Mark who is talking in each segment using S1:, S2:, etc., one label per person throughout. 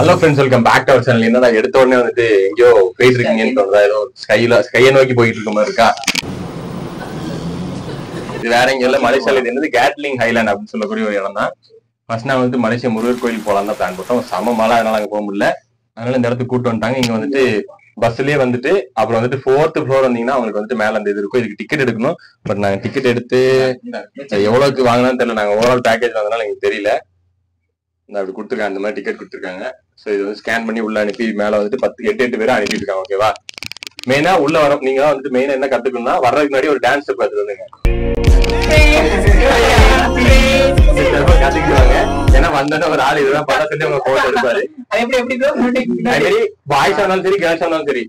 S1: Hello friends, welcome back to our channel. என்னடா எடுத்த உடனே வந்துட்டு எங்கேயோ போயிட்டு இருக்கீங்கன்னு தோணுதா? ஏதோ ஸ்கையை நோக்கி போயிட்டு இருக்க மாதிரி இருக்கா? இது வேற எங்க இல்ல, மலேசியால இது என்னது கேட்லிங் ஹைலாண்ட் அப்படின்னு சொல்லக்கூடிய ஒரு இடம் தான். ஃபர்ஸ்ட் நான் வந்துட்டு மலேசியா முருகர் கோயில் போலாம் தான் பிளான் போட்டோம். சம மழை, அதனால அங்க போக முடியல. அதனால இந்த இடத்துக்கு கூட்டு வந்துட்டாங்க. இங்க வந்துட்டு பஸ்லயே வந்துட்டு அப்புறம் வந்துட்டு 4th ஃப்ளோர் வந்தீங்கன்னா அவங்களுக்கு வந்துட்டு மேல அந்த இது இருக்கும். இதுக்கு டிக்கெட் எடுக்கணும். பட் நாங்க டிக்கெட் எடுத்து எவ்வளவுக்கு வாங்கினான்னு தெரியல. நாங்க ஓவரால் பேக்கேஜ் வாங்கினாலும் எங்களுக்கு தெரியல. அப்படி கொடுத்துருக்காங்க, அந்த மாதிரி டிக்கெட் கொடுத்துருக்காங்க. ஸோ இது வந்து ஸ்கேன் பண்ணி உள்ள அனுப்பி மேல வந்துட்டு 8 பேரும் அனுப்பிட்டு இருக்காங்க. ஓகேவா? மெயினா உள்ள வரும் நீங்க தான் வந்துட்டு மெயினா என்ன கத்துக்கணும்னா வர்றதுக்கு முன்னாடி ஒரு டான்ஸ் ஸ்டெப் கத்துட்டு வந்துங்க. கத்துக்குவாங்க. ஏன்னா வந்தோட ஒரு ஆள் இதுதான் பண்ண சொல்லி அவங்க போட்டோ எடுப்பாரு. பாய்ஸ் ஆனாலும் சரி, கேர்ள்ஸ் ஆனாலும் சரி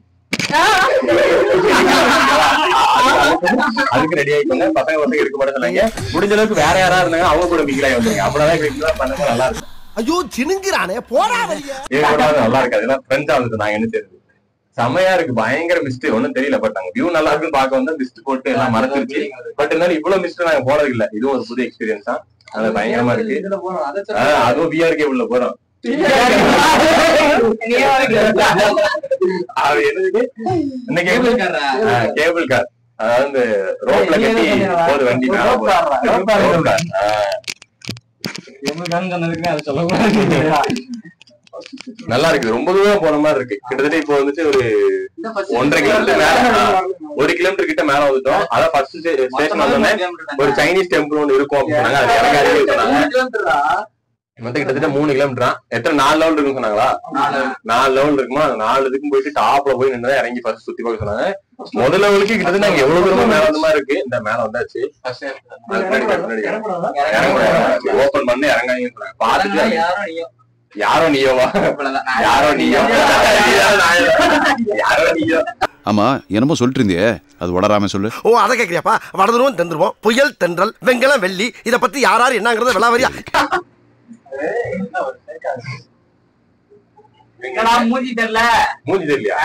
S1: அதுக்கு ரெடி ஆயிக்கோங்க. பசங்க இருக்க மாட்டேன் சொன்னாங்க. முடிஞ்ச அளவுக்கு வேற யாரா இருந்தாங்க அவங்க கூட மிக்கிறாய் வந்துருங்க. அப்படிதான் பண்ண நல்லா இருக்கும்.
S2: ஐயோ சினுங்கிறானே போடா வலியா.
S1: நல்லா இருக்காது. ஏன்னா ஃப்ரெண்ட்ஸா வந்துட்டு நாங்க என்ன செய்யுது செமையா இருக்கு. பயங்கர மிஸ்ட் ஒன்னும் தெரியல. பட் நாங்க வியூ நல்லா இருக்குன்னு பாக்க வந்து மிஸ்ட் போட்டு எல்லாம் மறைச்சிருச்சு. பட் இருந்தாலும் இவ்வளவு மிஸ்ட் நாங்க போனது இல்ல. இதுவும் ஒரு புது எக்ஸ்பீரியன்ஸ் தான். அது பயங்கரமா இருக்கு. அதுவும் விஆர் கேபிள்ல போறோம். கேபிள் கார், அதாவது ரோட்ல கட்டி போது வண்டி நல்லா இருக்கு. ரொம்ப தூரம் போன மாதிரி இருக்கு. கிட்டத்தட்ட இப்போ வந்துட்டு ஒரு 1.5 கிலோமீட்டர் மேல, 1 கிலோமீட்டர் கிட்ட மேல வந்துட்டோம். அதான் ஃபர்ஸ்ட் ஸ்டேஷன் வந்தோடனே ஒரு சைனீஸ் டெம்பிள் ஒன்று இருக்கும் அப்படின்னு சொன்னாங்க. அது இறங்காதே சொன்னாங்க. மொத்தம் கிட்டத்தட்ட 3 கிலோமீட்டரா. எத்தனை 4 லெவல் இருக்குன்னு சொன்னாங்களா? 4 லெவல் இருக்குமா? 4 இதுக்கும் போயிட்டு டாப்ல போய் நின்று இறங்கி ஃபர்ஸ்ட் சுத்தி பார்க்க சொன்னாங்க. முதல் லெவலுக்கு கிட்டத்தட்ட நாங்க எவ்வளவு தூரமா மேல வந்த மாதிரி இருக்கு. இந்த மேல வந்தாச்சு. ஓபன் பண்ணி இறங்காதீங்கன்னு சொன்னாங்க. பாத்துட்டு யாரோ நீயோவா? யாரோ நீயோ? யாரோ நீயோ?
S3: ஆமா, என்னமோ சொல்லிட்டு இருந்தியே, அது வளராம சொல்லு.
S2: ஓ, அதை கேக்குறியாப்பா? வடதுருவோம் தென்றுவோம், புயல் தென்றல் வெங்கலம் வெள்ளி, இத பத்தி யாராரு என்னங்கறத விளாவரியா?
S1: மூஞ்சி தெரியல. மூஞ்சி தெரியலையா?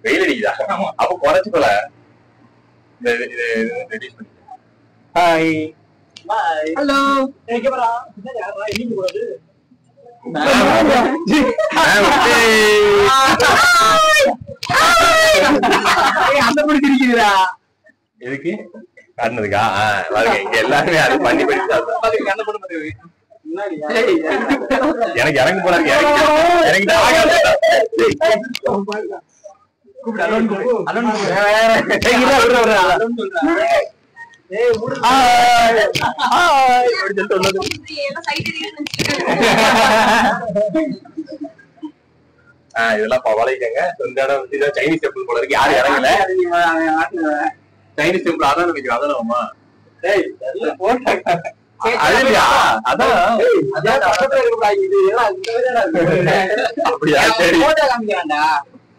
S1: வெயில் அடிக்குதா? அப்ப குறைச்சு போல. ஹலோ, எதுக்கு காட்டுனதுக்கா? இங்க எல்லாருமே அது பண்ணி எனக்கு இறங்க போல இதெல்லாம் பழகிக்கங்க. இந்த இடம் வந்து சைனீஸ் டெம்பிள் போல இருக்கு. யாரும் இறங்கல. சைனீஸ் டெம்பிள் அதான் நினைக்கிறேன். அதானமா?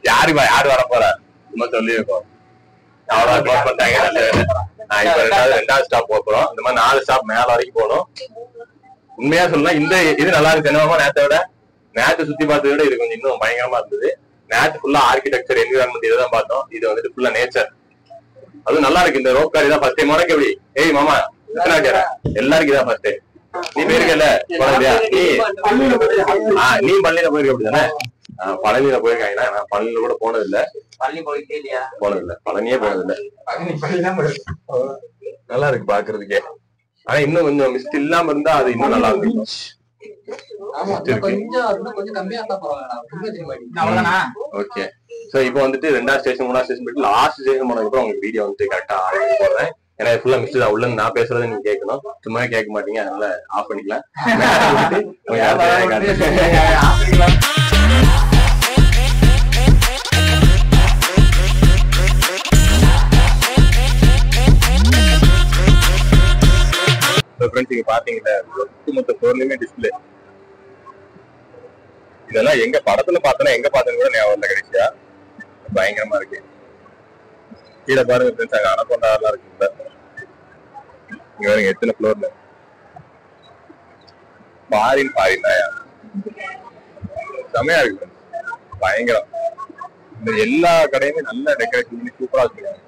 S1: யாரு வர போற சொல்லி இருக்கோம். அவ்வளவு க்ளோஸ் பண்ணிட்டாங்க. இப்ப ரெண்டாவது ஸ்டாப் போறோம். இந்த மாதிரி 4 ஸ்டாப் மேல வரைக்கும் போகணும். உண்மையா சொல்லலாம், இந்த இது நல்லா இருக்கு. என்னமா நேரத்தை விட நேரத்தை சுத்தி பார்த்ததை விட இது கொஞ்சம் இன்னும் பயங்கரமா இருந்தது. நேரத்து ஃபுல்லா ஆர்கிடெக்சர், என்விரான்மெண்ட் இதுதான் பார்த்தோம். இது வந்துட்டு ஃபுல்லா நேச்சர். அதுவும் நல்லா இருக்கு. இந்த ரோப் கார் தான் ஃபர்ஸ்ட் டைம் உனக்கு எப்படி? ஏய் மாமா, எத்தனை கேர எல்லாருக்கும் இதான் ஃபர்ஸ்ட் டைம். நீ போயிருக்கல போனதில்லையா? நீ பழனியில போயிருக்க அப்படிதானே? பழனியில போயிருக்காங்கன்னா நான் பழனியில கூட போனதில்லை. போனதில்லை, பழனியே போனதில்லை. நல்லா இருக்கு பாக்குறதுக்கே. ஆனா இன்னும் கொஞ்சம் மிஸ்ட் இல்லாம இருந்தா அது இன்னும் நல்லா இருக்கும். ஓகே, சோ இப்போ வந்துட்டு 2வது ஸ்டேஷன் 3வது ஸ்டேஷன் போயிட்டு லாஸ்ட் ஸ்டேஷன் போனதுக்கு அப்புறம் உங்களுக்கு வீடியோ வந்துட்டு கரெக்டா போடுறேன். ஏன்னா ஃபுல்லா மிஸ்ட் தான். உள்ள நான் பேசுறதை நீங்க கேட்கணும், சும்மா கேட்க மாட்டீங்க. அதனால ஆஃப் பண்ணிக்கலாம். இங்க பாத்தீங்கன்னா ஒட்டுமொத்த ஃப்ளோர்லயுமே டிஸ்பிளே. இதெல்லாம் எங்க படத்துல பார்த்தோன்னா எங்க பார்த்தது கூட ஞாபகம் இல்லை. கடைசியா பயங்கரமா இருக்கு. கீழே பாருங்க ஃப்ரெண்ட்ஸ், அங்க அனகொண்டா எல்லாம் இருக்குல்ல. இங்க பாருங்க எத்தனை ஃப்ளோர்ல. ஃபாரின் தாயா செமையா இருக்கு. பயங்கரம். இந்த எல்லா கடையுமே நல்ல டெக்கரேஷன் பண்ணி சூப்பரா வச்சிருக்காங்க.